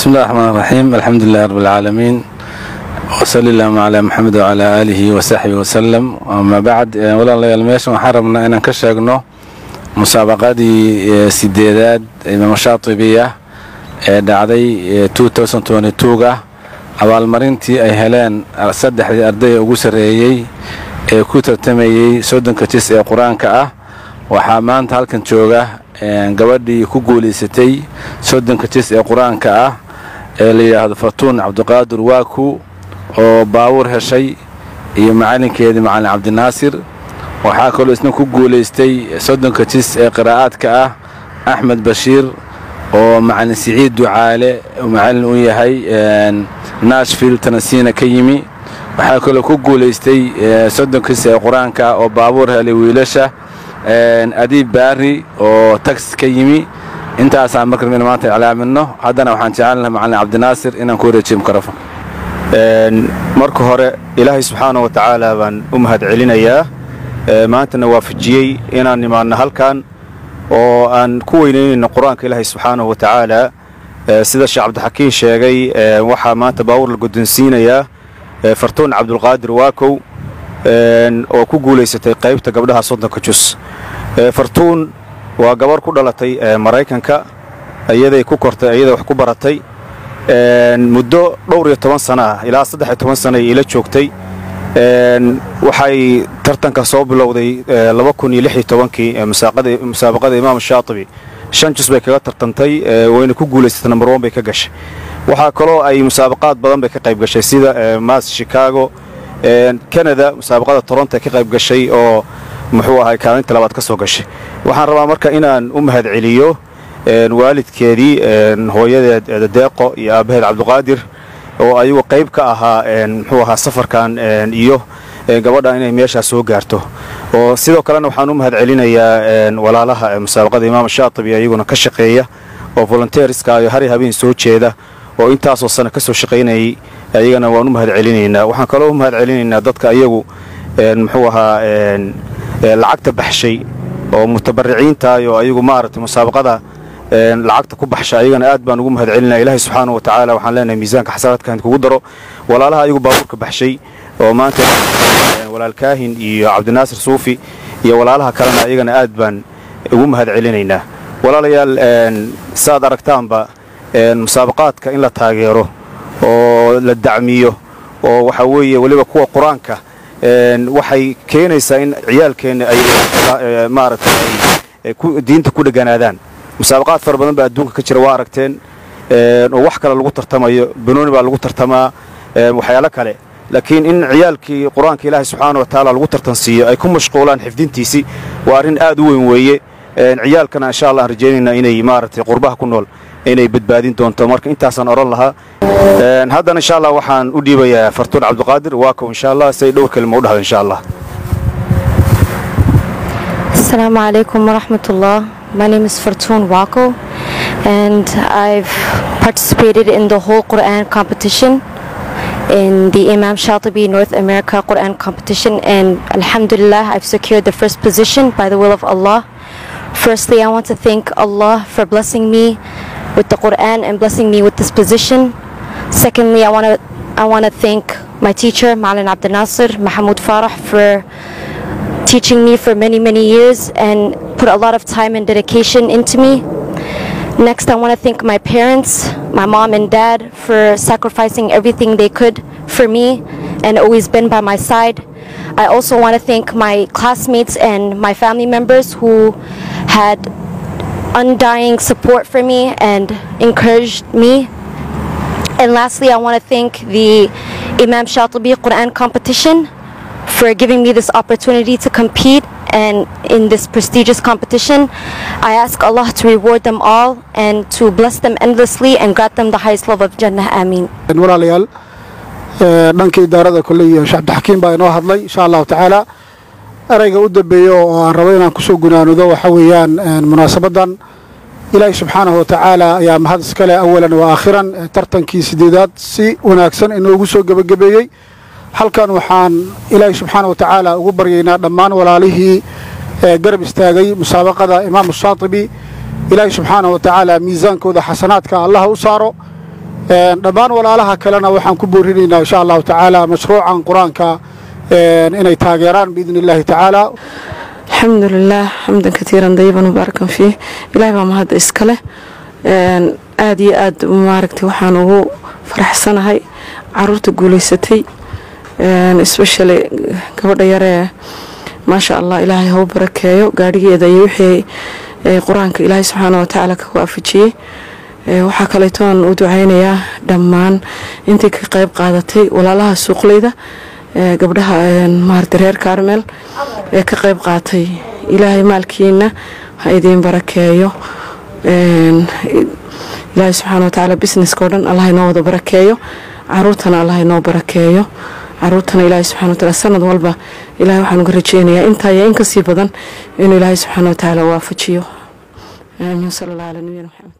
بسم الله الرحمن الرحيم. الحمد لله رب العالمين، وصلى الله على محمد وعلى آله وصحبه وسلم. وما بعد، ولا الله يلميشن وحرمنا أن نكشفنا مسابقات سيدات إمام الشاطبية دعدي 2022 أول مرنتي أي هلان صدح الأرضية وجسرية كتر تميي سودن كتيس القرآن كأ وحمان هالكن شوجة gabadhii ku guuleysatay soddonka jis ee quraanka ah ee la yiraahdo Fartuun Cabdiqaadir Waaku oo baawur heshay iyo macalinkeedii macallin Cabdinaasir. waxaa kaloo isna ku guuleystay soddonka jis ee qiraa'adka ah Axmed Bashiir oo macallin Siciid Ducaale oo macallin u yahay Nashville Tennessee ka yimi. waxaa kaloo ku guuleystay soddonka jis ee quraanka oo baawur helay wiilasha أديب باري أو تاكس كيمي. أنت أسمع مكر من مانت على منه هذا أنا وحن تعلنا معنا عبد الناصر إن نكون شيء مكرفة. مركو هراء إلهي سبحانه وتعالى بن هاد علينا إياه ما أنت نوافجي إن نمان هالكان وأن كوينين القرآن كإلهي سبحانه وتعالى سيد الشيخ عبد الحكيم شيعي وحى ما تباور القدنسين إياه فرتون عبد القادر واكو oo ku guuleysatay qaybta gabdhaha soddonka jus. Fartuun waa gabar ku dhalatay Mareykanka, ayaday ku kortay, ayaday wax ku baratay muddo dhowr iyo 10 sano ah ilaa 13 sano ila joogtay. waxay tartanka soo bilowday 2016 musaabaqada Imaam Shaatibi 5 jus bay kaga tartantay, wayna ku guuleysatay number 1 bay ka gashay. waxaa kaloo ay musaabaqaad badan bay ka qayb gashay sida Mass Chicago كندا مسابقة تورنتو كقيب قشي أو محوها كانت تلابات كسو قشي. وحن ربا مركا إنان هاد عليو والد كيدي هو يد الداقو يا أبهر عبد القادر وأيوة قيب كأها محوها سفر كان إيوه قبضا إنه ميشا سو قارتو وسيدو كلان وحن هاد علينا يا ولا لها مسابقة إمام الشاطبي أيوة كشقية وفولنتيرز كا هاري هابين سو تشيدا وإنتاس وصلنا كسو شقيني أيجنا ونمهد علينا وحن كلهم مهد علينا ضدك أيجو محوها العقد بحشي ومتبرعين تايو أيجو مارت مسابقة العقد كبحش أيجنا أدبا ونمهد علينا إلهي سبحانه وتعالى وحن لنا ميزان كحسابات كانت كودرو ولا لها أيجو باور كبحشي وما أنت ولا الكاهن يا عبد الناصر صوفي يا ولا لها كلام أيجنا أدبا ونمهد علينا ولا ليال ساد ركتان با مسابقات كإن لا تاجره oo la dacmiyo oo waxa weeye waliba kuwa quraanka waxay keenaysaa in ciyaalkeena ay maaragtay ku diinta ku dhaganaadaan. musaabaqaad far badan baa adduunka ka jira waa aragteen oo wax kale lagu tartamayo, banooni baa lagu tartamaa, waxyaalo kale. laakiin in ciyaalkii quraanka Ilaahay subxaanahu wa ta'aala lagu tartansiiyo ay ku mashquulaan xifdintiisi waa arrin aad u weyn weeye. ciyaalkana insha Allah rajaynayna inay maaragtay qurbaha ku nool inay badbaadin doonto. marka intaasan oran lahaa هذا إن شاء الله وحن أديب يا فرتون عبد القادر واكو إن شاء الله سيدور كلمة ودها إن شاء الله. السلام عليكم ورحمة الله. My name is Fartoon Wako and I've participated in the whole Quran competition in the Imam Shatibi North America Quran competition, and Alhamdulillah I've secured the first position by the will of Allah. Firstly, I want to thank Allah for blessing me with the Quran and blessing me with this position. Secondly, I want to thank my teacher, Ma'alin Abdel Nasser, Mahmoud Farah, for teaching me for many years and put a lot of time and dedication into me. Next, I want to thank my parents, my mom and dad, for sacrificing everything they could for me and always been by my side. I also want to thank my classmates and my family members who had undying support for me and encouraged me. And lastly, I want to thank the Imam Shatibi Quran competition for giving me this opportunity to compete and in this prestigious competition. I ask Allah to reward them all and to bless them endlessly and grant them the highest level of Jannah. Ameen. dhankii idaarada kulliye Sheikh Abdi Xakiim baa inoo hadlay insha Allah ta'ala. arayga u dambeeyo oo aan rabo inaan ku soo gunaanudo waxa weeyaan munaasabadan Ilaahay subhanahu wa ta'ala ayaa mahad iskale awalan wa aakhiran tartankii sideedaad si wanaagsan inoogu soo gabagabeeyay. halkan waxaan Ilaahay subhanahu wa ta'ala ugu baryaynaa dhammaan walaalihii garab istaagay musaabaqada Imaam Shaatibi. Ilaahay subhanahu wa ta'ala miisaankooda xasanaadka Allah u saaro. dhammaan walaalaha kalena waxaan ku boorinaynaa insha allahu tacaala mashruucan qur-aanka inay taageeraan biidni illaahi tacaala. الحمد لله حمدا كثيرا طيبا مباركا فيه إلهي ما هذا إسكاله آدي آد مباركتي وحانه فرح سنة هاي عرورت قوليستي especially قبل يرى ما شاء الله إلهي هو بركايو قاري إذا يوحي قرآنك إلهي سبحانه وتعالى كوافجي وحكى ليتون ودعينا يا دمان انتي كقيب قادتي ولا لها سوق ليدا قبلها مارت رير كارمل كقيب قاتي إلهي مالكينا هايدين بركايو إلهي سبحانه وتعالى بيسنس كودن الله ينوض بركايو عروتنا الله ينوض بركايو عروتنا إلهي سبحانه وتعالى سند والبا إلهي وحنو قرجينا انتا يا إنك سيبادن إنه إلهي سبحانه وتعالى وافجيو آمين صلى الله على نبينا محمد.